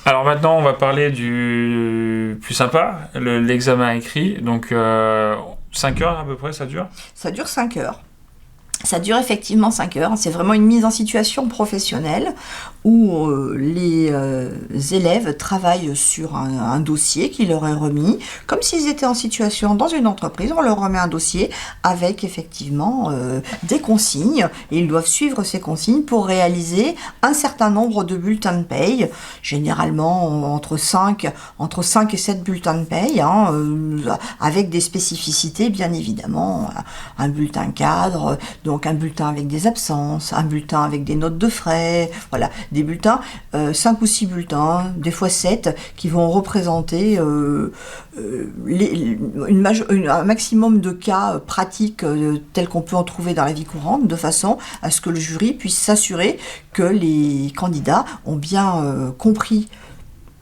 Alors maintenant, on va parler du plus sympa, l'examen écrit. Donc 5 heures à peu près, ça dure? Ça dure 5 heures. Ça dure effectivement 5 heures. C'est vraiment une mise en situation professionnelle où les élèves travaillent sur un dossier qui leur est remis. Comme s'ils étaient en situation dans une entreprise, on leur remet un dossier avec effectivement des consignes. Et ils doivent suivre ces consignes pour réaliser un certain nombre de bulletins de paye, généralement entre 5 et 7 bulletins de paye, avec des spécificités bien évidemment. Un bulletin cadre, donc un bulletin avec des absences, un bulletin avec des notes de frais, voilà, des bulletins, 5 ou 6 bulletins, des fois 7, qui vont représenter un maximum de cas pratiques tels qu'on peut en trouver dans la vie courante, de façon à ce que le jury puisse s'assurer que les candidats ont bien compris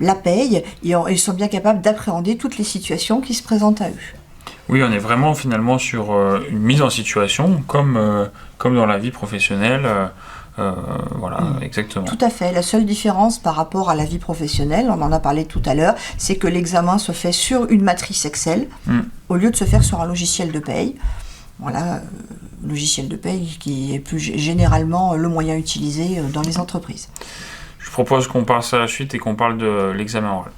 la paye et sont bien capables d'appréhender toutes les situations qui se présentent à eux. Oui, on est vraiment finalement sur une mise en situation, comme dans la vie professionnelle. Voilà, exactement. Tout à fait. La seule différence par rapport à la vie professionnelle, on en a parlé tout à l'heure, c'est que l'examen se fait sur une matrice Excel, au lieu de se faire sur un logiciel de paye. Voilà, logiciel de paye qui est plus généralement le moyen utilisé dans les entreprises. Je propose qu'on passe à la suite et qu'on parle de l'examen oral.